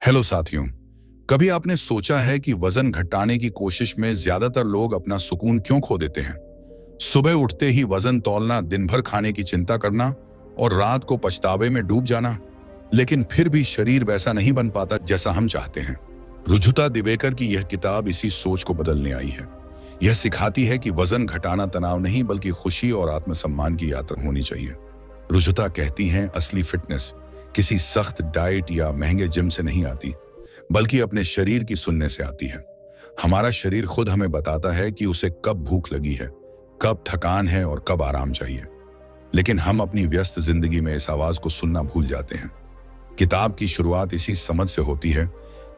Hello साथियों। कभी आपने सोचा है कि वजन घटाने की कोशिश में ज्यादातर लोग अपना सुकून क्यों खो देते हैं? सुबह उठते ही वजन तौलना, दिन भर खाने की चिंता करना और रात को पछतावे में डूब जाना, लेकिन फिर भी शरीर वैसा नहीं बन पाता जैसा हम चाहते हैं। रुजुता दिवेकर की यह किताब इसी सोच को बदलने आई है। यह सिखाती है कि वजन घटाना तनाव नहीं बल्कि खुशी और आत्मसम्मान की यात्रा होनी चाहिए। रुजुता कहती हैं असली फिटनेस किसी सख्त डाइट या महंगे जिम से नहीं आती, बल्कि अपने शरीर की सुनने से आती है। हमारा शरीर खुद हमें बताता है कि उसे कब भूख लगी है, कब थकान है और कब आराम चाहिए। लेकिन हम अपनी व्यस्त जिंदगी में इस आवाज को सुनना भूल जाते हैं। किताब की शुरुआत इसी समझ से होती है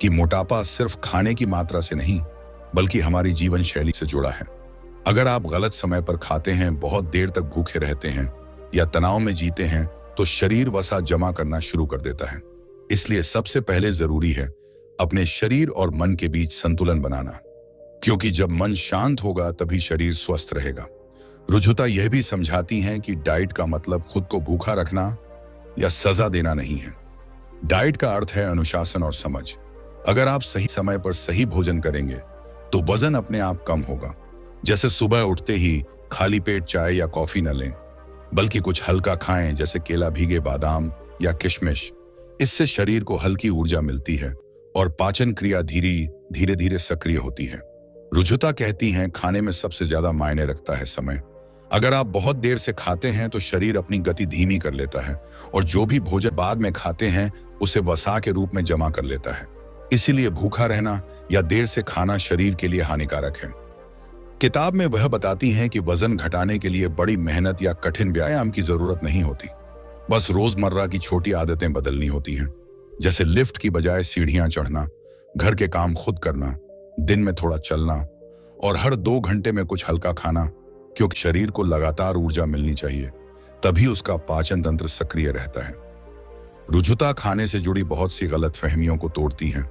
कि मोटापा सिर्फ खाने की मात्रा से नहीं, बल्कि हमारी जीवन शैली से जुड़ा है। अगर आप गलत समय पर खाते हैं, बहुत देर तक भूखे रहते हैं या तनाव में जीते हैं, तो शरीर वसा जमा करना शुरू कर देता है। इसलिए सबसे पहले जरूरी है अपने शरीर और मन के बीच संतुलन बनाना, क्योंकि जब मन शांत होगा तभी शरीर स्वस्थ रहेगा। रुजुता यह भी समझाती हैं कि डाइट का मतलब खुद को भूखा रखना या सजा देना नहीं है। डाइट का अर्थ है अनुशासन और समझ। अगर आप सही समय पर सही भोजन करेंगे तो वजन अपने आप कम होगा। जैसे सुबह उठते ही खाली पेट चाय या कॉफी न लें, बल्कि कुछ हल्का खाएं, जैसे केला, भीगे बादाम या किशमिश। इससे शरीर को हल्की ऊर्जा मिलती है और पाचन क्रिया धीरे धीरे सक्रिय होती है। रुजुता कहती हैं खाने में सबसे ज्यादा मायने रखता है समय। अगर आप बहुत देर से खाते हैं तो शरीर अपनी गति धीमी कर लेता है और जो भी भोजन बाद में खाते हैं उसे वसा के रूप में जमा कर लेता है। इसीलिए भूखा रहना या देर से खाना शरीर के लिए हानिकारक है। किताब में वह बताती हैं कि वजन घटाने के लिए बड़ी मेहनत या कठिन व्यायाम की जरूरत नहीं होती। बस रोजमर्रा की छोटी आदतें बदलनी होती हैं, जैसे लिफ्ट की बजाय सीढ़ियां चढ़ना, घर के काम खुद करना, दिन में थोड़ा चलना और हर 2 घंटे में कुछ हल्का खाना, क्योंकि शरीर को लगातार ऊर्जा मिलनी चाहिए, तभी उसका पाचन तंत्र सक्रिय रहता है। रुजुता खाने से जुड़ी बहुत सी गलत फहमियों को तोड़ती हैं।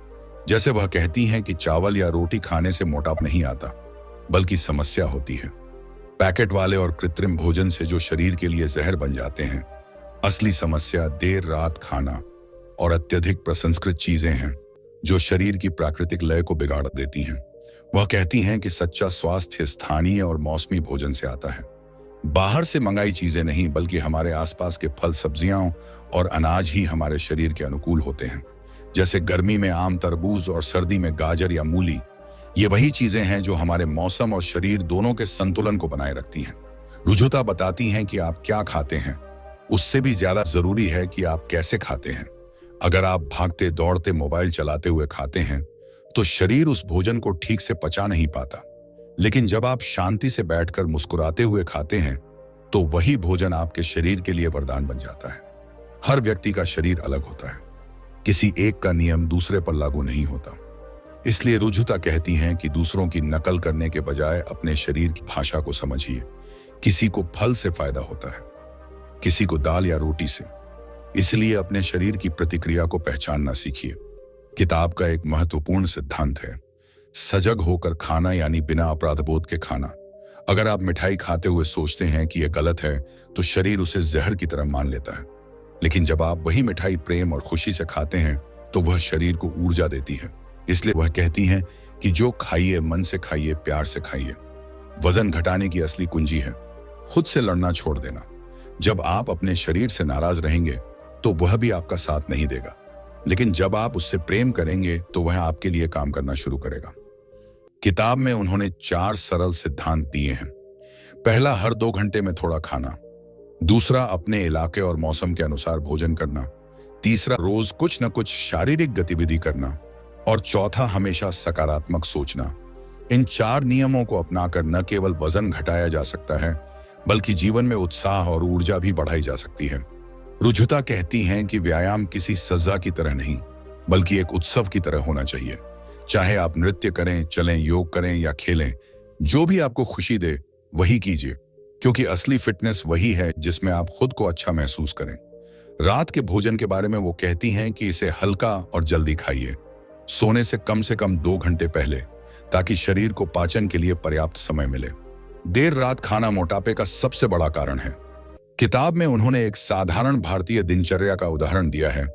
जैसे वह कहती हैं कि चावल या रोटी खाने से मोटापा नहीं आता, बल्कि समस्या होती है पैकेट वाले और कृत्रिम भोजन से, जो शरीर के लिए जहर बन जाते हैं। असली समस्या देर रात खाना और अत्यधिक प्रसंस्कृत चीजें हैं, जो शरीर की प्राकृतिक लय को बिगाड़ देती हैं। वह कहती हैं कि सच्चा स्वास्थ्य स्थानीय और मौसमी भोजन से आता है। बाहर से मंगाई चीजें नहीं, बल्कि हमारे आसपास के फल, सब्जियां और अनाज ही हमारे शरीर के अनुकूल होते हैं। जैसे गर्मी में आम, तरबूज और सर्दी में गाजर या मूली। ये वही चीजें हैं जो हमारे मौसम और शरीर दोनों के संतुलन को बनाए रखती हैं। रुजुता बताती हैं कि आप क्या खाते हैं उससे भी ज्यादा जरूरी है कि आप कैसे खाते हैं। अगर आप भागते दौड़ते, मोबाइल चलाते हुए खाते हैं तो शरीर उस भोजन को ठीक से पचा नहीं पाता। लेकिन जब आप शांति से बैठकर मुस्कुराते हुए खाते हैं तो वही भोजन आपके शरीर के लिए वरदान बन जाता है। हर व्यक्ति का शरीर अलग होता है, किसी एक का नियम दूसरे पर लागू नहीं होता। इसलिए रुजुता कहती हैं कि दूसरों की नकल करने के बजाय अपने शरीर की भाषा को समझिए। किसी को फल से फायदा होता है, किसी को दाल या रोटी से। इसलिए अपने शरीर की प्रतिक्रिया को पहचानना सीखिए। किताब का एक महत्वपूर्ण सिद्धांत है सजग होकर खाना, यानी बिना अपराधबोध के खाना। अगर आप मिठाई खाते हुए सोचते हैं कि यह गलत है तो शरीर उसे जहर की तरह मान लेता है। लेकिन जब आप वही मिठाई प्रेम और खुशी से खाते हैं तो वह शरीर को ऊर्जा देती है। इसलिए वह कहती हैं कि जो खाइए मन से खाइए, प्यार से खाइए। वजन घटाने की असली कुंजी है खुद से लड़ना छोड़ देना। जब आप अपने शरीर से नाराज रहेंगे तो वह भी आपका साथ नहीं देगा, लेकिन जब आप उससे प्रेम करेंगे तो वह आपके लिए काम करना शुरू करेगा। किताब में उन्होंने 4 सरल सिद्धांत दिए हैं। पहला, हर 2 घंटे में थोड़ा खाना। दूसरा, अपने इलाके और मौसम के अनुसार भोजन करना। तीसरा, रोज कुछ न कुछ शारीरिक गतिविधि करना। और चौथा, हमेशा सकारात्मक सोचना। इन 4 नियमों को अपनाकर न केवल वजन घटाया जा सकता है, बल्कि जीवन में उत्साह और ऊर्जा भी बढ़ाई जा सकती है। रुजुता कहती हैं कि व्यायाम किसी सजा की तरह नहीं, बल्कि एक उत्सव की तरह होना चाहिए। चाहे आप नृत्य करें, चलें, योग करें या खेलें, जो भी आपको खुशी दे वही कीजिए, क्योंकि असली फिटनेस वही है जिसमें आप खुद को अच्छा महसूस करें। रात के भोजन के बारे में वो कहती हैं कि इसे हल्का और जल्दी खाइए, सोने से कम 2 घंटे पहले, ताकि शरीर को पाचन के लिए पर्याप्त समय मिले। देर रात खाना मोटापे का सबसे बड़ा कारण है। किताब में उन्होंने एक साधारण भारतीय दिनचर्या का उदाहरण दिया है।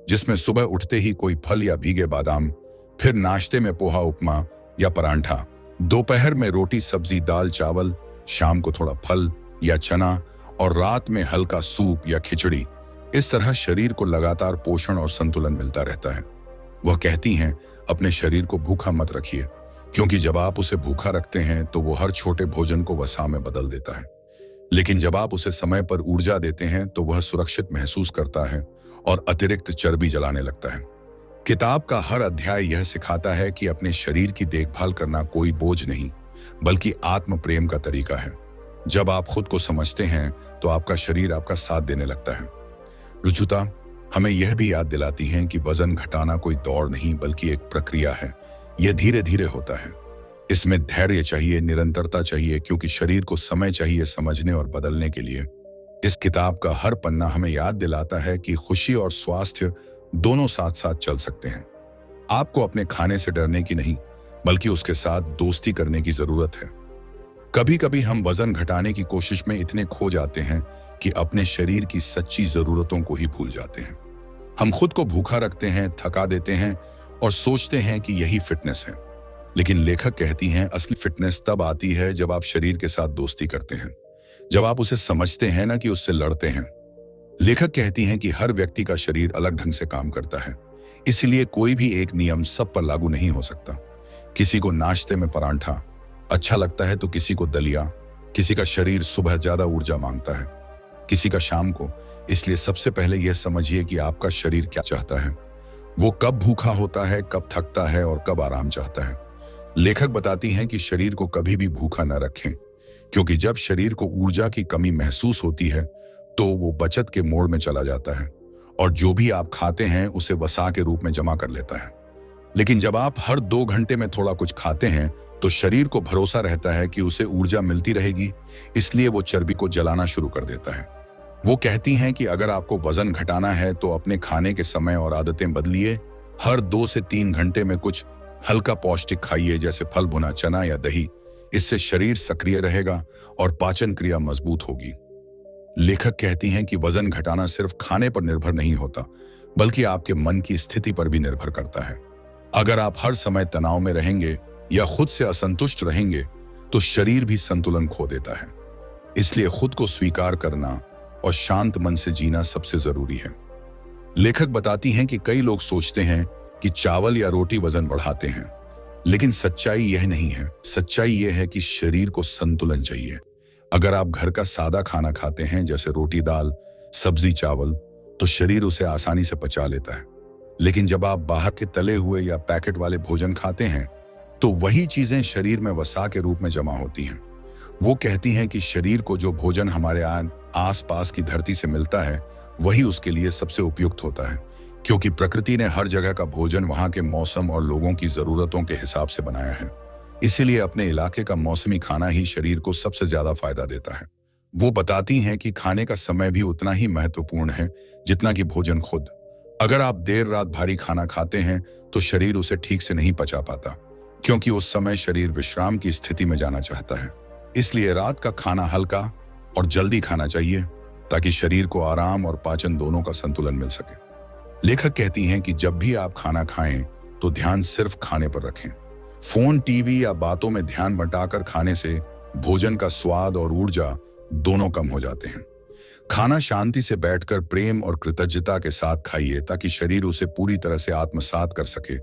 जिसमें सुबह उठते ही कोई फल या भीगे बादाम, फिर नाश्ते में पोहा उपमा या परांठा, दोपहर में रोटी सब्जी दाल चावल, शाम को थोड़ा फल या चना और रात में हल्का सूप या खिचड़ी। इस तरह शरीर को लगातार पोषण और संतुलन मिलता रहता है। वह कहती हैं, अपने शरीर को भूखा मत रखिए, क्योंकि जब आप उसे भूखा रखते हैं तो वो हर छोटे भोजन को वसा में बदल देता है। लेकिन जब आप उसे समय पर ऊर्जा देते हैं तो वह सुरक्षित महसूस करता है और अतिरिक्त चर्बी जलाने लगता है। किताब का हर अध्याय यह सिखाता है कि अपने शरीर की देखभाल करना कोई बोझ नहीं, बल्कि आत्म प्रेम का तरीका है। जब आप खुद को समझते हैं तो आपका शरीर आपका साथ देने लगता है। रुजुता हमें यह भी याद दिलाती हैं कि वजन घटाना कोई दौड़ नहीं, बल्कि एक प्रक्रिया है। यह धीरे धीरे होता है। इसमें धैर्य चाहिए, निरंतरता चाहिए, क्योंकि शरीर को समय चाहिए समझने और बदलने के लिए। इस किताब का हर पन्ना हमें याद दिलाता है कि खुशी और स्वास्थ्य दोनों साथ साथ चल सकते हैं। आपको अपने खाने से डरने की नहीं, बल्कि उसके साथ दोस्ती करने की जरूरत है। कभी कभी हम वजन घटाने की कोशिश में इतने खो जाते हैं कि अपने शरीर की सच्ची जरूरतों को ही भूल जाते हैं। हम खुद को भूखा रखते हैं, थका देते हैं और सोचते हैं कि यही फिटनेस है। लेकिन लेखक कहती हैं, असली फिटनेस तब आती है जब आप शरीर के साथ दोस्ती करते हैं, जब आप उसे समझते हैं ना कि उससे लड़ते हैं। लेखक कहती हैं कि हर व्यक्ति का शरीर अलग ढंग से काम करता है, इसलिए कोई भी एक नियम सब पर लागू नहीं हो सकता। किसी को नाश्ते में परांठा अच्छा लगता है तो किसी को दलिया, किसी का शरीर सुबह ज्यादा ऊर्जा मांगता है, किसी का शाम को। इसलिए सबसे पहले यह समझिए कि आपका शरीर क्या चाहता है। वो कब भूखा होता है, कब थकता है और कब आराम चाहता है। लेखक बताती हैं कि शरीर को कभी भी भूखा न रखें, क्योंकि जब शरीर को ऊर्जा की कमी महसूस होती है तो वो बचत के मोड में चला जाता है और जो भी आप खाते हैं उसे वसा के रूप में जमा कर लेता है। लेकिन जब आप हर 2 घंटे में थोड़ा कुछ खाते हैं तो शरीर को भरोसा रहता है कि उसे ऊर्जा मिलती रहेगी, इसलिए वो चर्बी को जलाना शुरू कर देता है। वो कहती हैं कि अगर आपको वजन घटाना है तो अपने खाने के समय और आदतें बदलिए। हर 2 से 3 घंटे में कुछ हल्का पौष्टिक खाइए, जैसे फल, भुना चना या दही। इससे शरीर सक्रिय रहेगा और पाचन क्रिया मजबूत होगी। लेखक कहती हैं कि वजन घटाना सिर्फ खाने पर निर्भर नहीं होता, बल्कि आपके मन की स्थिति पर भी निर्भर करता है। अगर आप हर समय तनाव में रहेंगे या खुद से असंतुष्ट रहेंगे तो शरीर भी संतुलन खो देता है। इसलिए खुद को स्वीकार करना और शांत मन से जीना सबसे जरूरी है। लेखक बताती हैं कि कई लोग सोचते हैं कि चावल या रोटी वजन बढ़ाते हैं, लेकिन सच्चाई यह नहीं है। सच्चाई यह है कि शरीर को संतुलन चाहिए। अगर आप घर का सादा खाना खाते हैं, जैसे रोटी दाल सब्जी चावल, तो शरीर उसे आसानी से पचा लेता है। लेकिन जब आप बाहर के तले हुए या पैकेट वाले भोजन खाते हैं तो वही चीजें शरीर में वसा के रूप में जमा होती हैं। वो कहती हैं कि शरीर को जो भोजन हमारे आसपास की धरती से मिलता है वही उसके लिए सबसे उपयुक्त होता है, क्योंकि प्रकृति ने हर जगह का भोजन वहां के मौसम और लोगों की जरूरतों के हिसाब से बनाया है। इसीलिए अपने इलाके का मौसमी खाना ही शरीर को सबसे ज्यादा फायदा देता है। वो बताती हैं कि खाने का समय भी उतना ही महत्वपूर्ण है जितना कि भोजन खुद। अगर आप देर रात भारी खाना खाते हैं तो शरीर उसे ठीक से नहीं पचा पाता, क्योंकि उस समय शरीर विश्राम की स्थिति में जाना चाहता है। इसलिए रात का खाना हल्का और जल्दी खाना चाहिए, ताकि शरीर को आराम और पाचन दोनों का संतुलन मिल सके। लेखक कहती हैं कि जब भी आप खाना खाएं तो ध्यान सिर्फ खाने पर रखें। फोन, टीवी या बातों में ध्यान बंटाकर खाने से भोजन का स्वाद और ऊर्जा दोनों कम हो जाते हैं। खाना शांति से बैठकर प्रेम और कृतज्ञता के साथ खाइए, ताकि शरीर उसे पूरी तरह से आत्मसात कर सके।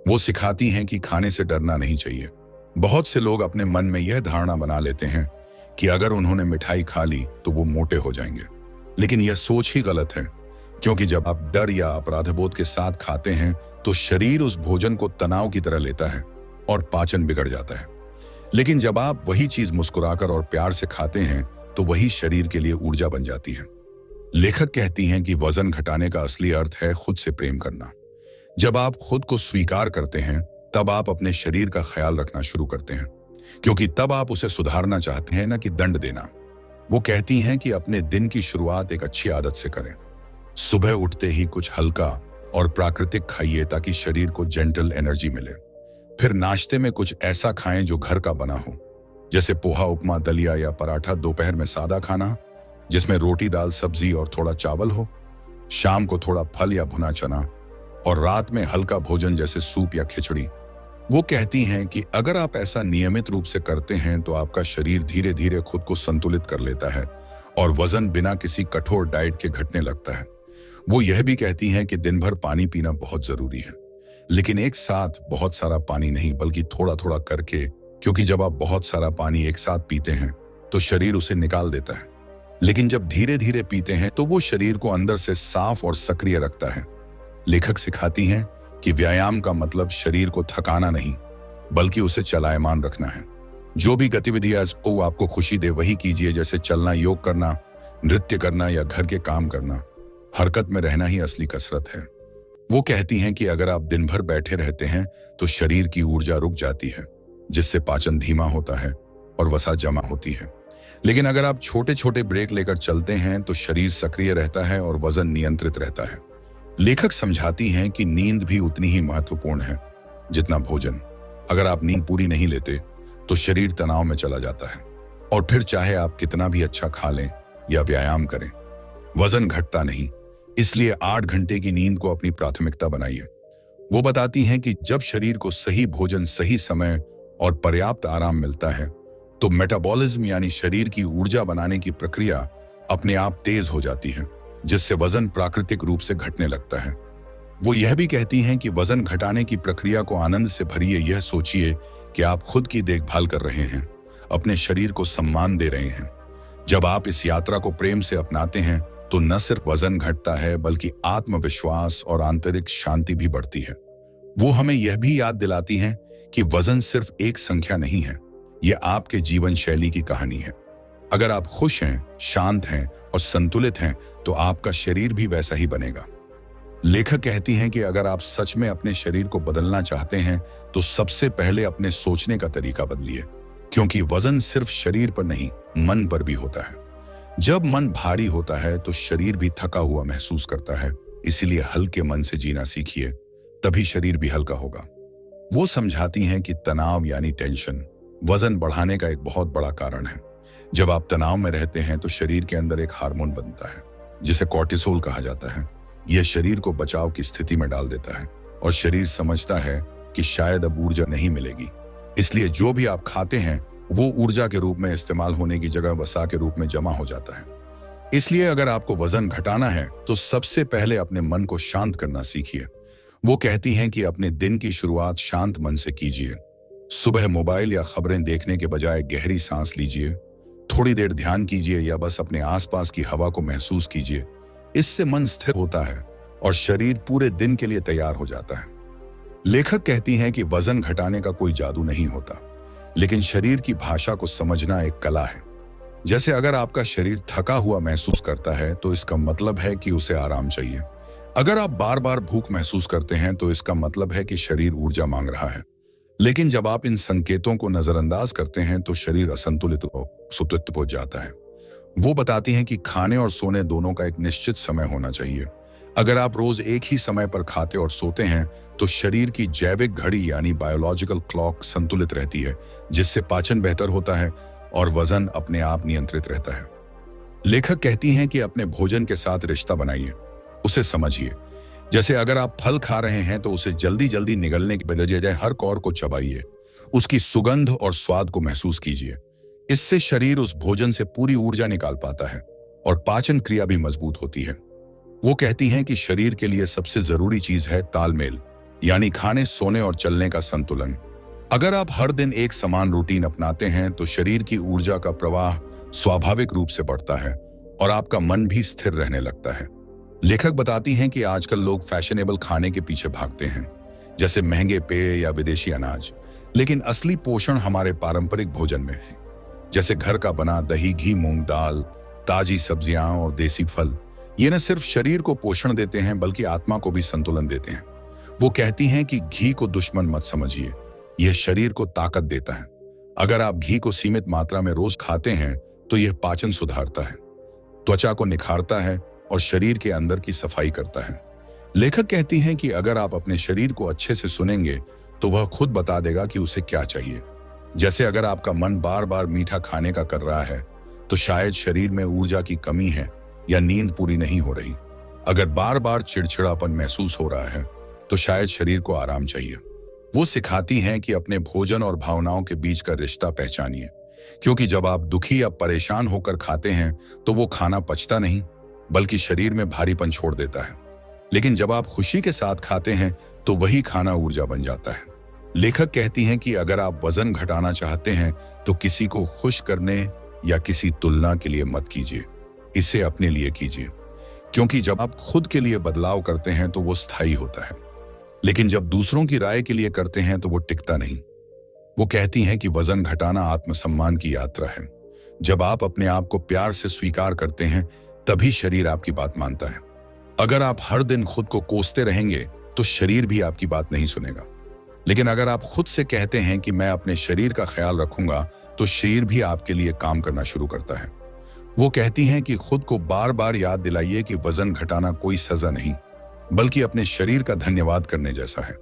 वो सिखाती हैं कि खाने से डरना नहीं चाहिए। बहुत से लोग अपने मन में यह धारणा बना लेते हैं कि अगर उन्होंने मिठाई खा ली तो वो मोटे हो जाएंगे, लेकिन यह सोच ही गलत है, क्योंकि जब आप डर या अपराधबोध के साथ खाते हैं तो शरीर उस भोजन को तनाव की तरह लेता है और पाचन बिगड़ जाता है। लेकिन जब आप वही चीज मुस्कुराकर और प्यार से खाते हैं तो वही शरीर के लिए ऊर्जा बन जाती है। लेखक कहती हैं कि वजन घटाने का असली अर्थ है खुद से प्रेम करना। जब आप खुद को स्वीकार करते हैं तब आप अपने शरीर का ख्याल रखना शुरू करते हैं, क्योंकि तब आप उसे सुधारना चाहते हैं, न कि दंड देना। वो कहती हैं कि अपने दिन की शुरुआत एक अच्छी आदत से करें। सुबह उठते ही कुछ हल्का और प्राकृतिक खाइए, ताकि शरीर को जेंटल एनर्जी मिले। फिर नाश्ते में कुछ ऐसा खाएं जो घर का बना हो, जैसे पोहा, उपमा, दलिया या पराठा। दोपहर में सादा खाना, जिसमें रोटी दाल सब्जी और थोड़ा चावल हो। शाम को थोड़ा फल या भुना चना और रात में हल्का भोजन जैसे सूप या खिचड़ी। वो कहती हैं कि अगर आप ऐसा नियमित रूप से करते हैं तो आपका शरीर धीरे धीरे खुद को संतुलित कर लेता है और वजन बिना किसी कठोर डाइट के घटने लगता है। वो यह भी कहती हैं कि दिन भर पानी पीना बहुत जरूरी है, लेकिन एक साथ बहुत सारा पानी नहीं बल्कि थोड़ा थोड़ा करके, क्योंकि जब आप बहुत सारा पानी एक साथ पीते हैं तो शरीर उसे निकाल देता है, लेकिन जब धीरे धीरे पीते हैं तो वो शरीर को अंदर से साफ और सक्रिय रखता है। लेखक सिखाती हैं कि व्यायाम का मतलब शरीर को थकाना नहीं बल्कि उसे चलायमान रखना है। जो भी गतिविधियां वो आपको खुशी दे वही कीजिए, जैसे चलना, योग करना, नृत्य करना या घर के काम करना। हरकत में रहना ही असली कसरत है। वो कहती हैं कि अगर आप दिन भर बैठे रहते हैं तो शरीर की ऊर्जा रुक जाती है, जिससे पाचन धीमा होता है और वसा जमा होती है। लेकिन अगर आप छोटे छोटे ब्रेक लेकर चलते हैं तो शरीर सक्रिय रहता है और वजन नियंत्रित रहता है। लेखक समझाती हैं कि नींद भी उतनी ही महत्वपूर्ण है जितना भोजन। अगर आप नींद पूरी नहीं लेते तो शरीर तनाव में चला जाता है और फिर चाहे आप कितना भी अच्छा खा लें या व्यायाम करें, वजन घटता नहीं। इसलिए 8 घंटे की नींद को अपनी प्राथमिकता बनाइए। वो बताती हैं कि जब शरीर को सही भोजन, सही समय और पर्याप्त आराम मिलता है तो मेटाबॉलिज्म यानी शरीर की ऊर्जा बनाने की प्रक्रिया अपने आप तेज हो जाती है, जिससे वजन प्राकृतिक रूप से घटने लगता है। वो यह भी कहती हैं कि वजन घटाने की प्रक्रिया को आनंद से भरिए। यह सोचिए कि आप खुद की देखभाल कर रहे हैं, अपने शरीर को सम्मान दे रहे हैं। जब आप इस यात्रा को प्रेम से अपनाते हैं तो न सिर्फ वजन घटता है बल्कि आत्मविश्वास और आंतरिक शांति भी बढ़ती है। वो हमें यह भी याद दिलाती हैं कि वजन सिर्फ एक संख्या नहीं है, यह आपके जीवन शैली की कहानी है। अगर आप खुश हैं, शांत हैं और संतुलित हैं तो आपका शरीर भी वैसा ही बनेगा। लेखक कहती हैं कि अगर आप सच में अपने शरीर को बदलना चाहते हैं तो सबसे पहले अपने सोचने का तरीका बदलिए, क्योंकि वजन सिर्फ शरीर पर नहीं, मन पर भी होता है। जब मन भारी होता है तो शरीर भी थका हुआ महसूस करता है। इसीलिए हल्के मन से जीना सीखिए, तभी शरीर भी हल्का होगा। वो समझाती हैं कि तनाव यानी टेंशन वजन बढ़ाने का एक बहुत बड़ा कारण है। जब आप तनाव में रहते हैं तो शरीर के अंदर एक हार्मोन बनता है जिसे कॉर्टिसोल कहा जाता है। यह शरीर को बचाव की स्थिति में डाल देता है और शरीर समझता है कि शायद अब ऊर्जा नहीं मिलेगी। इसलिए जो भी आप खाते हैं वो ऊर्जा के रूप में इस्तेमाल होने की जगह वसा के रूप में जमा हो जाता है। इसलिए अगर आपको वजन घटाना है तो सबसे पहले अपने मन को शांत करना सीखिए। वो कहती हैं कि अपने दिन की शुरुआत शांत मन से कीजिए। सुबह मोबाइल या खबरें देखने के बजाय गहरी सांस लीजिए, थोड़ी देर ध्यान कीजिए या बस अपने आसपास की हवा को महसूस कीजिए। इससे मन स्थिर होता है और शरीर पूरे दिन के लिए तैयार हो जाता है। लेखक कहती हैं कि वजन घटाने का कोई जादू नहीं होता, लेकिन शरीर की भाषा को समझना एक कला है। जैसे अगर आपका शरीर थका हुआ महसूस करता है तो इसका मतलब है कि उसे आराम चाहिए। अगर आप बार बार भूख महसूस करते हैं तो इसका मतलब है कि शरीर ऊर्जा मांग रहा है। लेकिन जब आप इन संकेतों को नजरअंदाज करते हैं तो शरीर असंतुलित हो जाता है। वो बताती हैं कि खाने और सोने दोनों का एक निश्चित समय होना चाहिए। अगर आप रोज एक ही समय पर खाते और सोते हैं तो शरीर की जैविक घड़ी यानी बायोलॉजिकल क्लॉक संतुलित रहती है, जिससे पाचन बेहतर होता है और वजन अपने आप नियंत्रित रहता है। लेखक कहती हैं कि अपने भोजन के साथ रिश्ता बनाइए, उसे समझिए। जैसे अगर आप फल खा रहे हैं तो उसे जल्दी जल्दी निगलने के बजाय हर कौर को चबाइए, उसकी सुगंध और स्वाद को महसूस कीजिए। इससे शरीर उस भोजन से पूरी ऊर्जा निकाल पाता है और पाचन क्रिया भी मजबूत होती है। वो कहती हैं कि शरीर के लिए सबसे जरूरी चीज है तालमेल, यानी खाने, सोने और चलने का संतुलन। अगर आप हर दिन एक समान रूटीन अपनाते हैं तो शरीर की ऊर्जा का प्रवाह स्वाभाविक रूप से बढ़ता है और आपका मन भी स्थिर रहने लगता है। लेखक बताती हैं कि आजकल लोग फैशनेबल खाने के पीछे भागते हैं, जैसे महंगे पेय या विदेशी अनाज, लेकिन असली पोषण हमारे पारंपरिक भोजन में है, जैसे घर का बना दही, घी, मूंग दाल, ताजी सब्जियां और देसी फल। ये न सिर्फ शरीर को पोषण देते हैं बल्कि आत्मा को भी संतुलन देते हैं। वो कहती हैं कि घी को दुश्मन मत समझिए, यह शरीर को ताकत देता है। अगर आप घी को सीमित मात्रा में रोज खाते हैं तो यह पाचन सुधारता है, त्वचा को निखारता है और शरीर के अंदर की सफाई करता है। लेखक कहती हैं कि अगर आप अपने शरीर को अच्छे से सुनेंगे तो वह खुद बता देगा कि उसे क्या चाहिए। जैसे अगर आपका मन बार बार मीठा खाने का कर रहा है तो शायद शरीर में ऊर्जा की कमी है या नींद पूरी नहीं हो रही। अगर बार बार चिड़चिड़ापन महसूस हो रहा है तो शायद शरीर को आराम चाहिए। वो सिखाती हैं कि अपने भोजन और भावनाओं के बीच का रिश्ता पहचानिए, क्योंकि जब आप दुखी या परेशान होकर खाते हैं तो वो खाना पचता नहीं बल्कि शरीर में भारीपन छोड़ देता है। लेकिन जब आप खुशी के साथ खाते हैं तो वही खाना ऊर्जा बन जाता है। लेखक कहती हैं कि अगर आप वजन घटाना चाहते हैं तो किसी को खुश करने या किसी तुलना के लिए मत कीजिए, इसे अपने लिए कीजिए, क्योंकि जब आप खुद के लिए बदलाव करते हैं तो वो स्थायी होता है, लेकिन जब दूसरों की राय के लिए करते हैं तो वो टिकता नहीं। वो कहती हैं कि वजन घटाना आत्मसम्मान की यात्रा है। जब आप अपने आप को प्यार से स्वीकार करते हैं तभी शरीर आपकी बात मानता है। अगर आप हर दिन खुद को कोसते रहेंगे तो शरीर भी आपकी बात नहीं सुनेगा, लेकिन अगर आप खुद से कहते हैं कि मैं अपने शरीर का ख्याल रखूंगा तो शरीर भी आपके लिए काम करना शुरू करता है। वो कहती हैं कि खुद को बार बार याद दिलाइए कि वजन घटाना कोई सजा नहीं बल्कि अपने शरीर का धन्यवाद करने जैसा है।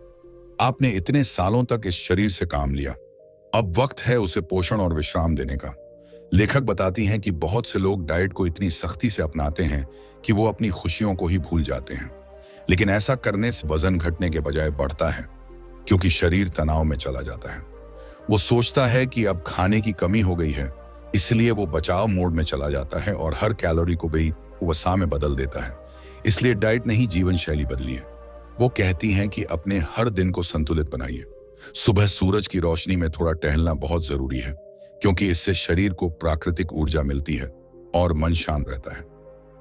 आपने इतने सालों तक इस शरीर से काम लिया, अब वक्त है उसे पोषण और विश्राम देने का। लेखक बताती हैं कि बहुत से लोग डाइट को इतनी सख्ती से अपनाते हैं कि वो अपनी खुशियों को ही भूल जाते हैं, लेकिन ऐसा करने से वजन घटने के बजाय बढ़ता है, क्योंकि शरीर तनाव में चला जाता है। वो सोचता है कि अब खाने की कमी हो गई है, इसलिए वो बचाव मोड में चला जाता है और हर कैलोरी को भी वसा में बदल देता है। इसलिए डाइट नहीं, जीवन शैली बदलिए। वो कहती हैं कि अपने हर दिन को संतुलित बनाइए। सुबह सूरज की रोशनी में थोड़ा टहलना बहुत जरूरी है, क्योंकि इससे शरीर को प्राकृतिक ऊर्जा मिलती है और मन शांत रहता है।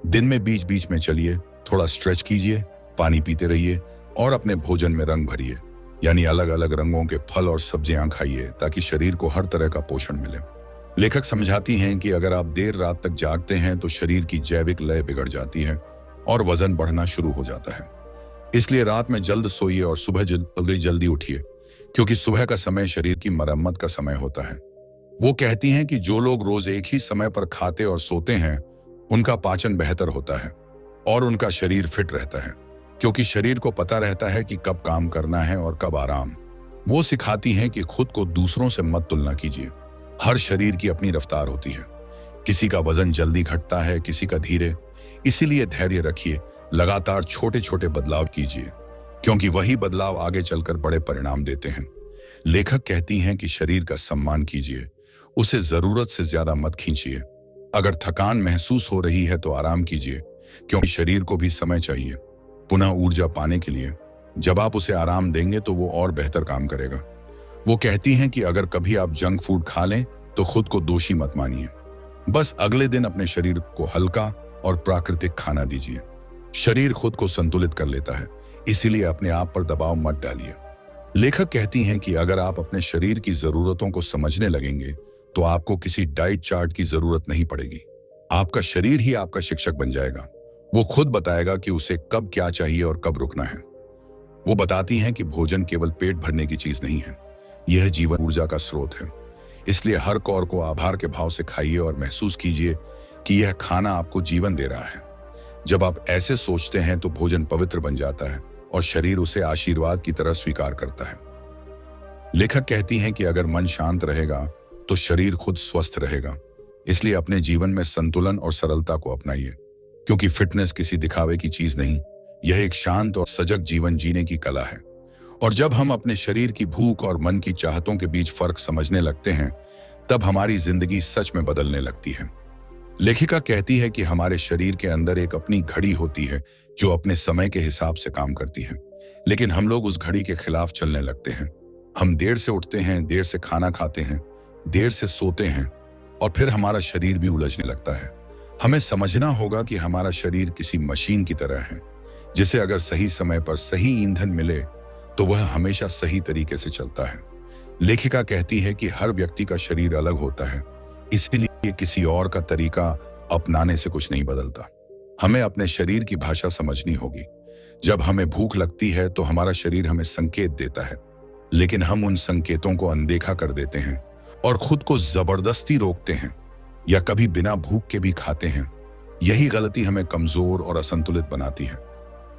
दिन में बीच बीच में चलिए, थोड़ा स्ट्रेच कीजिए, पानी पीते रहिए और अपने भोजन में रंग भरिए, यानी अलग अलग रंगों के फल और सब्जियां खाइए ताकि शरीर को हर तरह का पोषण मिले। लेखक समझाती हैं कि अगर आप देर रात तक जागते हैं तो शरीर की जैविक लय बिगड़ जाती है और वजन बढ़ना शुरू हो जाता है। इसलिए रात में जल्द सोइए और सुबह जल्दी उठिए, क्योंकि सुबह का समय शरीर की मरम्मत का समय होता है। वो कहती हैं कि जो लोग रोज एक ही समय पर खाते और सोते हैं उनका पाचन बेहतर होता है और उनका शरीर फिट रहता है, क्योंकि शरीर को पता रहता है कि कब काम करना है और कब आराम। वो सिखाती हैं कि खुद को दूसरों से मत तुलना कीजिए। हर शरीर की अपनी रफ्तार होती है, किसी का वजन जल्दी घटता है, किसी का धीरे। इसीलिए धैर्य रखिए, लगातार छोटे छोटे बदलाव कीजिए, क्योंकि वही बदलाव आगे चलकर बड़े परिणाम देते हैं। लेखक कहती हैं कि शरीर का सम्मान कीजिए, उसे जरूरत से ज्यादा मत खींचिए। अगर थकान महसूस हो रही है तो आराम कीजिए, क्योंकि शरीर को भी समय चाहिए पुनः ऊर्जा पाने के लिए। जब आप उसे आराम देंगे तो वो और बेहतर काम करेगा। वो कहती हैं कि अगर कभी आप जंक फूड खा लें तो खुद को दोषी मत मानिए, बस अगले दिन अपने शरीर को हल्का और प्राकृतिक खाना दीजिए। शरीर खुद को संतुलित कर लेता है, इसीलिए अपने आप पर दबाव मत डालिए। लेखक कहती हैं कि अगर आप अपने शरीर की जरूरतों को समझने लगेंगे तो आपको किसी डाइट चार्ट की जरूरत नहीं पड़ेगी। आपका शरीर ही आपका शिक्षक बन जाएगा। वो खुद बताएगा कि उसे कब क्या चाहिए और कब रुकना है। वो बताती हैं कि भोजन केवल पेट भरने की चीज नहीं है, यह जीवन ऊर्जा का स्रोत है। इसलिए हर कौर को आभार के भाव से खाइए और महसूस कीजिए कि यह खाना आपको जीवन दे रहा है। जब आप ऐसे सोचते हैं तो भोजन पवित्र बन जाता है और शरीर उसे आशीर्वाद की तरह स्वीकार करता है। लेखक कहती हैं कि अगर मन शांत रहेगा तो शरीर खुद स्वस्थ रहेगा। इसलिए अपने जीवन में संतुलन और सरलता को अपनाइए, क्योंकि फिटनेस किसी दिखावे की चीज नहीं, यह एक शांत और सजग जीवन जीने की कला है। और जब हम अपने शरीर की भूख और मन की चाहतों के बीच फर्क समझने लगते हैं तब हमारी जिंदगी सच में बदलने लगती है। लेखिका कहती है कि हमारे शरीर के अंदर एक अपनी घड़ी होती है जो अपने समय के हिसाब से काम करती है, लेकिन हम लोग उस घड़ी के खिलाफ चलने लगते हैं। हम देर से उठते हैं, देर से खाना खाते हैं, देर से सोते हैं और फिर हमारा शरीर भी उलझने लगता है। हमें समझना होगा कि हमारा शरीर किसी मशीन की तरह है, जिसे अगर सही समय पर सही ईंधन मिले तो वह हमेशा सही तरीके से चलता है। लेखिका कहती है कि हर व्यक्ति का शरीर अलग होता है, इसलिए किसी और का तरीका अपनाने से कुछ नहीं बदलता। हमें अपने शरीर की भाषा समझनी होगी। जब हमें भूख लगती है तो हमारा शरीर हमें संकेत देता है, लेकिन हम उन संकेतों को अनदेखा कर देते हैं और खुद को जबरदस्ती रोकते हैं या कभी बिना भूख के भी खाते हैं। यही गलती हमें कमजोर और असंतुलित बनाती है।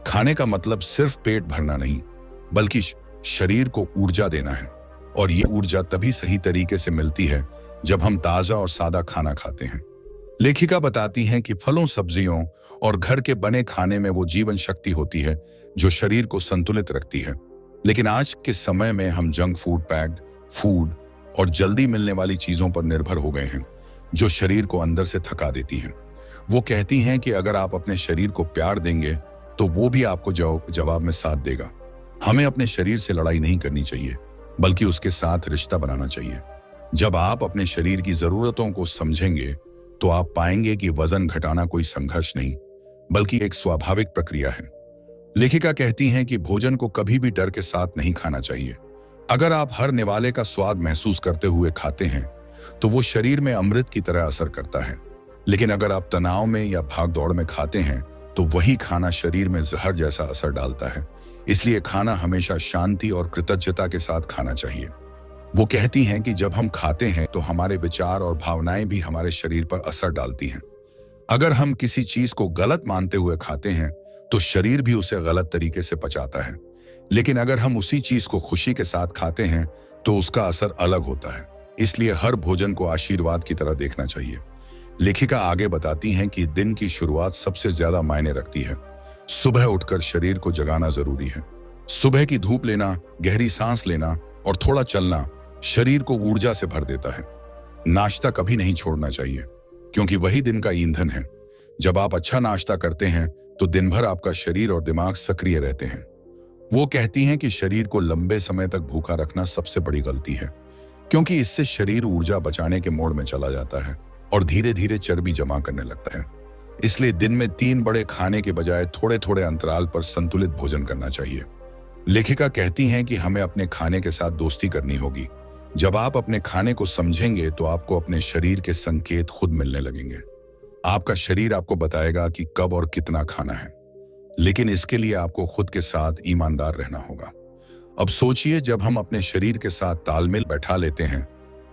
खाने का मतलब सिर्फ पेट भरना नहीं, बल्कि शरीर को ऊर्जा देना है, और ये ऊर्जा तभी सही तरीके से मिलती है जब हम ताजा और सादा खाना खाते हैं। लेखिका बताती हैं कि फलों, सब्जियों और घर के बने खाने में वो जीवन शक्ति होती है जो शरीर को संतुलित रखती है। लेकिन आज के समय में हम जंक फूड, पैक्ड फूड और जल्दी मिलने वाली चीजों पर निर्भर हो गए हैं, जो शरीर को अंदर से थका देती हैं। वो कहती हैं कि अगर आप अपने शरीर को प्यार देंगे तो वो भी आपको जवाब में साथ देगा। हमें अपने शरीर से लड़ाई नहीं करनी चाहिए, बल्कि उसके साथ रिश्ता बनाना चाहिए। जब आप अपने शरीर की जरूरतों को समझेंगे तो आप पाएंगे कि वजन घटाना कोई संघर्ष नहीं, बल्कि एक स्वाभाविक प्रक्रिया है। लेखिका कहती हैं कि भोजन को कभी भी डर के साथ नहीं खाना चाहिए। अगर आप हर निवाले का स्वाद महसूस करते हुए खाते हैं तो वो शरीर में अमृत की तरह असर करता है। लेकिन अगर आप तनाव में या भाग दौड़ में खाते हैं तो वही खाना शरीर में जहर जैसा असर डालता है। इसलिए खाना हमेशा शांति और कृतज्ञता के साथ खाना चाहिए। वो कहती हैं कि जब हम खाते हैं तो हमारे विचार और भावनाएं भी हमारे शरीर पर असर डालती हैं। अगर हम किसी चीज को गलत मानते हुए खाते हैं तो शरीर भी उसे गलत तरीके से पचाता है। लेकिन अगर हम उसी चीज को खुशी के साथ खाते हैं तो उसका असर अलग होता है। इसलिए हर भोजन को आशीर्वाद की तरह देखना चाहिए। लेखिका आगे बताती हैं कि दिन की शुरुआत सबसे ज्यादा मायने रखती है। सुबह उठकर शरीर को जगाना जरूरी है। सुबह की धूप लेना, गहरी सांस लेना और थोड़ा चलना शरीर को ऊर्जा से भर देता है। नाश्ता कभी नहीं छोड़ना चाहिए, क्योंकि वही दिन का ईंधन है। जब आप अच्छा नाश्ता करते हैं तो दिन भर आपका शरीर और दिमाग सक्रिय रहते हैं। वो कहती हैं कि शरीर को लंबे समय तक भूखा रखना सबसे बड़ी गलती है, क्योंकि इससे शरीर ऊर्जा बचाने के मोड में चला जाता है और धीरे धीरे चर्बी जमा करने लगता है। इसलिए दिन में 3 बड़े खाने के बजाय थोड़े थोड़े अंतराल पर संतुलित भोजन करना चाहिए। लेखिका कहती हैं कि हमें अपने खाने के साथ दोस्ती करनी होगी। जब आप अपने खाने को समझेंगे तो आपको अपने शरीर के संकेत खुद मिलने लगेंगे। आपका शरीर आपको बताएगा कि कब और कितना खाना है, लेकिन इसके लिए आपको खुद के साथ ईमानदार रहना होगा। अब सोचिए, जब हम अपने शरीर के साथ तालमेल बैठा लेते हैं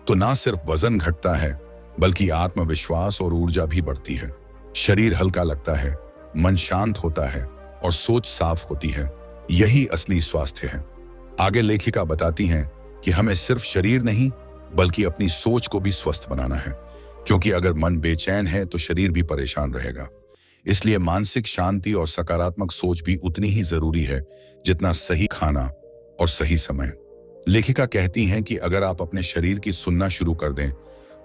तो ना सिर्फ वजन घटता है, बल्कि आत्मविश्वास और ऊर्जा भी बढ़ती है। शरीर हल्का लगता है, मन शांत होता है और सोच साफ होती है। यही असली स्वास्थ्य है। आगे लेखिका बताती हैं कि हमें सिर्फ शरीर नहीं, बल्कि अपनी सोच को भी स्वस्थ बनाना है, क्योंकि अगर मन बेचैन है तो शरीर भी परेशान रहेगा। इसलिए मानसिक शांति और सकारात्मक सोच भी उतनी ही जरूरी है जितना सही खाना और सही समय। लेखिका कहती हैं कि अगर आप अपने शरीर की सुनना शुरू कर दें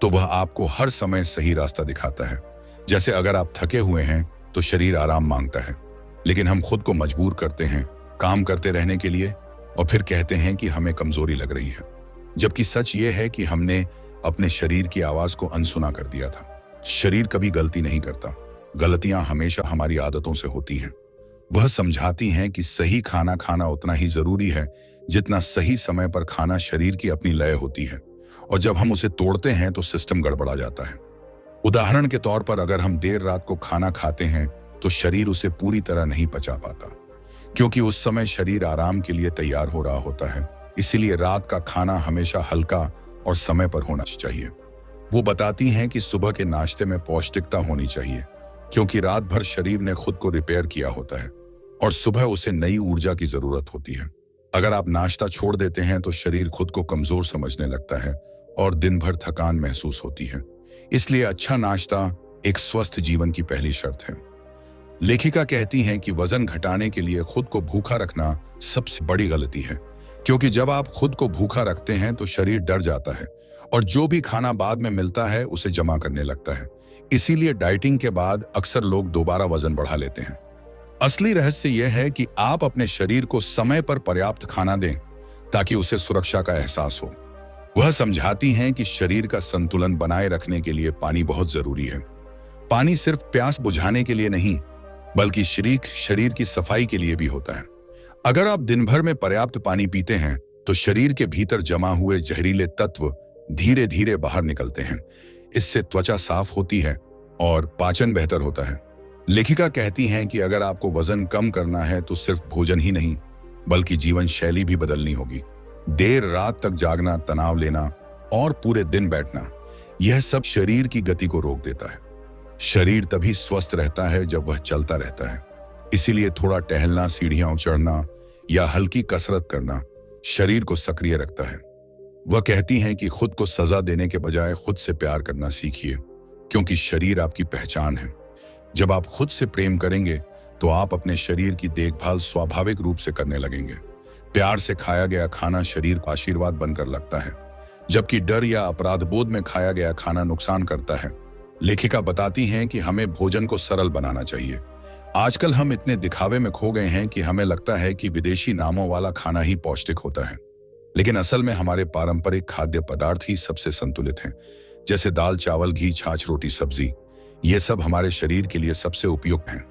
तो वह आपको हर समय सही रास्ता दिखाता है। जैसे अगर आप थके हुए हैं तो शरीर आराम मांगता है, लेकिन हम खुद को मजबूर करते हैं काम करते रहने के लिए और फिर कहते हैं कि हमें कमजोरी लग रही है, जबकि सच ये है कि हमने अपने शरीर की आवाज को अनसुना कर दिया था। शरीर कभी गलती नहीं करता, गलतियां हमेशा हमारी आदतों से होती हैं। वह समझाती हैं कि सही खाना खाना उतना ही जरूरी है जितना सही समय पर खाना शरीर की अपनी लय होती है, और जब हम उसे तोड़ते हैं तो सिस्टम गड़बड़ा जाता है। उदाहरण के तौर पर अगर हम देर रात को खाना खाते हैं तो शरीर उसे पूरी तरह नहीं पचा पाता, क्योंकि उस समय शरीर आराम के लिए तैयार हो रहा होता है। इसीलिए रात का खाना हमेशा हल्का और समय पर होना चाहिए। वो बताती हैं कि सुबह के नाश्ते में पौष्टिकता होनी चाहिए, क्योंकि रात भर शरीर ने खुद को रिपेयर किया होता है और सुबह उसे नई ऊर्जा की जरूरत होती है। अगर आप नाश्ता छोड़ देते हैं तो शरीर खुद को कमजोर समझने लगता है और दिन भर थकान महसूस होती है। इसलिए अच्छा नाश्ता एक स्वस्थ जीवन की पहली शर्त है। लेखिका कहती हैं कि वजन घटाने के लिए खुद को भूखा रखना सबसे बड़ी गलती है, क्योंकि जब आप खुद को भूखा रखते हैं तो शरीर डर जाता है और जो भी खाना बाद में मिलता है उसे जमा करने लगता है। इसीलिए डाइटिंग के बाद अक्सर लोग दोबारा वजन बढ़ा लेते हैं। असली रहस्य यह है कि आप अपने शरीर को समय पर पर्याप्त खाना दें ताकि उसे सुरक्षा का एहसास हो। वह समझाती हैं कि शरीर का संतुलन बनाए रखने के लिए पानी बहुत जरूरी है। पानी सिर्फ प्यास बुझाने के लिए नहीं, बल्कि शरीर की सफाई के लिए भी होता है। अगर आप दिन भर में पर्याप्त पानी पीते हैं तो शरीर के भीतर जमा हुए जहरीले तत्व धीरे धीरे बाहर निकलते हैं। इससे त्वचा साफ होती है और पाचन बेहतर होता है। लेखिका कहती हैं कि अगर आपको वजन कम करना है तो सिर्फ भोजन ही नहीं, बल्कि जीवन शैली भी बदलनी होगी। देर रात तक जागना, तनाव लेना और पूरे दिन बैठना, यह सब शरीर की गति को रोक देता है। शरीर तभी स्वस्थ रहता है जब वह चलता रहता है। इसीलिए थोड़ा टहलना, सीढ़ियां चढ़ना या हल्की कसरत करना शरीर को सक्रिय रखता है। वह कहती हैं कि खुद को सजा देने के बजाय खुद से प्यार करना सीखिए। क्योंकि शरीर आपकी पहचान है। जब आप खुद से प्रेम करेंगे तो आप अपने शरीर की देखभाल स्वाभाविक रूप से करने लगेंगे। प्यार से खाया गया खाना शरीर को आशीर्वाद बनकर लगता है, जबकि डर या अपराध बोध में खाया गया खाना नुकसान करता है। लेखिका बताती हैं कि हमें भोजन को सरल बनाना चाहिए। आजकल हम इतने दिखावे में खो गए हैं कि हमें लगता है कि विदेशी नामों वाला खाना ही पौष्टिक होता है, लेकिन असल में हमारे पारंपरिक खाद्य पदार्थ ही सबसे संतुलित हैं। जैसे दाल, चावल, घी, छाछ, रोटी, सब्जी, ये सब हमारे शरीर के लिए सबसे उपयुक्त हैं,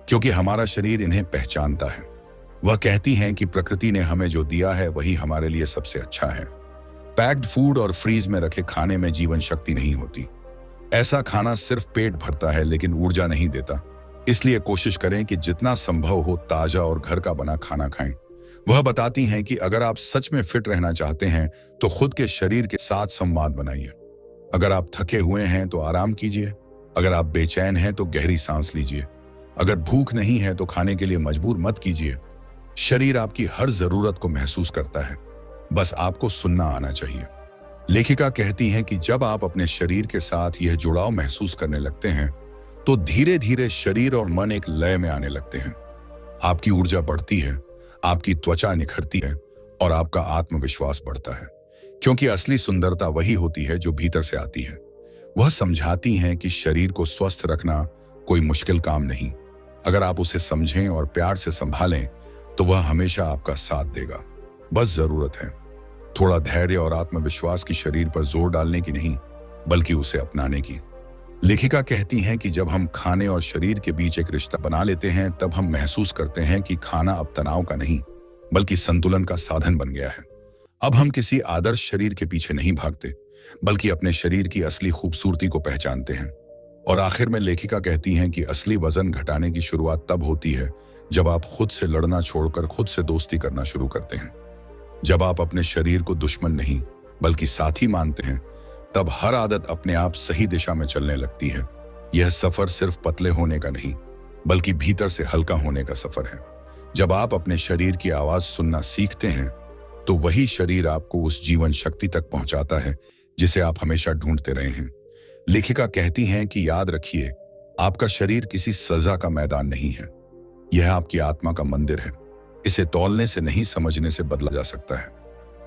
क्योंकि हमारा शरीर इन्हें पहचानता है। वह कहती हैं कि प्रकृति ने हमें जो दिया है वही हमारे लिए सबसे अच्छा है। पैक्ड फूड और फ्रीज में रखे खाने में जीवन शक्ति नहीं होती। ऐसा खाना सिर्फ पेट भरता है लेकिन ऊर्जा नहीं देता। इसलिए कोशिश करें कि जितना संभव हो ताजा और घर का बना खाना खाएं। वह बताती हैं कि अगर आप सच में फिट रहना चाहते हैं तो खुद के शरीर के साथ संवाद बनाइए। अगर आप थके हुए हैं तो आराम कीजिए। अगर आप बेचैन हैं तो गहरी सांस लीजिए। अगर भूख नहीं है तो खाने के लिए मजबूर मत कीजिए। शरीर आपकी हर जरूरत को महसूस करता है, बस आपको सुनना आना चाहिए। लेखिका कहती हैं कि जब आप अपने शरीर के साथ यह जुड़ाव महसूस करने लगते हैं तो धीरे धीरे शरीर और मन एक लय में आने लगते हैं। आपकी ऊर्जा बढ़ती है, आपकी त्वचा निखरती है और आपका आत्मविश्वास बढ़ता है, क्योंकि असली सुंदरता वही होती है जो भीतर से आती है। वह समझाती हैं कि शरीर को स्वस्थ रखना कोई मुश्किल काम नहीं। अगर आप उसे समझें और प्यार से संभालें तो वह हमेशा आपका साथ देगा। बस जरूरत है थोड़ा धैर्य और आत्मविश्वास की, शरीर पर जोर डालने की नहीं, बल्कि उसे अपनाने की। लेखिका कहती हैं कि जब हम खाने और शरीर के बीच एक रिश्ता बना लेते हैं तब हम महसूस करते हैं कि खाना अब तनाव का नहीं, बल्कि संतुलन का साधन बन गया है। अब हम किसी आदर्श शरीर के पीछे नहीं भागते, बल्कि अपने शरीर की असली खूबसूरती को पहचानते हैं। और आखिर में लेखिका कहती हैं कि असली वजन घटाने की शुरुआत तब होती है जब आप खुद से लड़ना छोड़कर खुद से दोस्ती करना शुरू करते हैं। जब आप अपने शरीर को दुश्मन नहीं बल्कि साथी मानते हैं, तब हर आदत अपने आप सही दिशा में चलने लगती है। यह सफर सिर्फ पतले होने का नहीं, बल्कि भीतर से हल्का होने का सफर है। जब आप अपने शरीर की आवाज सुनना सीखते हैं तो वही शरीर आपको उस जीवन शक्ति तक पहुंचाता है जिसे आप हमेशा ढूंढते रहे हैं। लेखिका कहती हैं कि याद रखिए, आपका शरीर किसी सजा का मैदान नहीं है, यह आपकी आत्मा का मंदिर है। इसे तौलने से नहीं, समझने से बदला जा सकता है।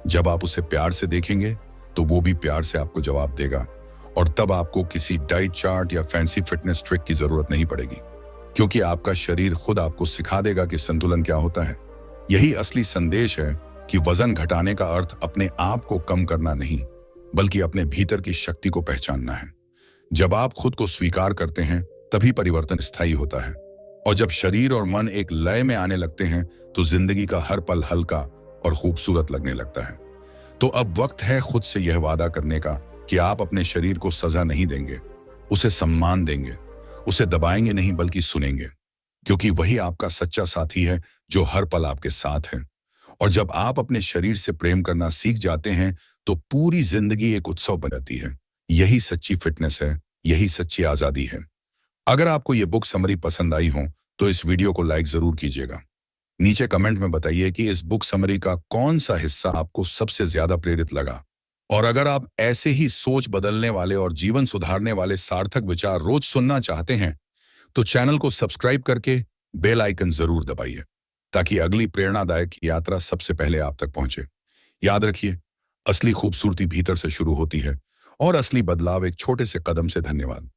जब आप उसे प्यार से देखेंगे तो वो भी प्यार से आपको जवाब देगा, और तब आपको किसी डाइट चार्ट या फैंसी फिटनेस ट्रिक की जरूरत नहीं पड़ेगी, क्योंकि आपका शरीर खुद आपको सिखा देगा कि संतुलन क्या होता है। यही असली संदेश है कि वजन घटाने का अर्थ अपने आप को कम करना नहीं, बल्कि अपने भीतर की शक्ति को पहचानना है। जब आप खुद को स्वीकार करते हैं तभी परिवर्तन स्थायी होता है, और जब शरीर और मन एक लय में आने लगते हैं तो जिंदगी का हर पल हल्का और खूबसूरत लगने लगता है। तो अब वक्त है खुद से यह वादा करने का कि आप अपने शरीर को सजा नहीं देंगे, उसे सम्मान देंगे, उसे दबाएंगे नहीं बल्कि सुनेंगे, क्योंकि वही आपका सच्चा साथी है जो हर पल आपके साथ है। और जब आप अपने शरीर से प्रेम करना सीख जाते हैं तो पूरी जिंदगी एक उत्सव बन जाती है। यही सच्ची फिटनेस है, यही सच्ची आजादी है। अगर आपको ये बुक समरी पसंद आई हो तो इस वीडियो को लाइक जरूर कीजिएगा। नीचे कमेंट में बताइए कि इस बुक समरी का कौन सा हिस्सा आपको सबसे ज्यादा प्रेरित लगा। और अगर आप ऐसे ही सोच बदलने वाले और जीवन सुधारने वाले सार्थक विचार रोज सुनना चाहते हैं तो चैनल को सब्सक्राइब करके बेल आइकन जरूर दबाइए, ताकि अगली प्रेरणादायक यात्रा सबसे पहले आप तक पहुंचे। याद रखिए, असली खूबसूरती भीतर से शुरू होती है और असली बदलाव एक छोटे से कदम से। धन्यवाद।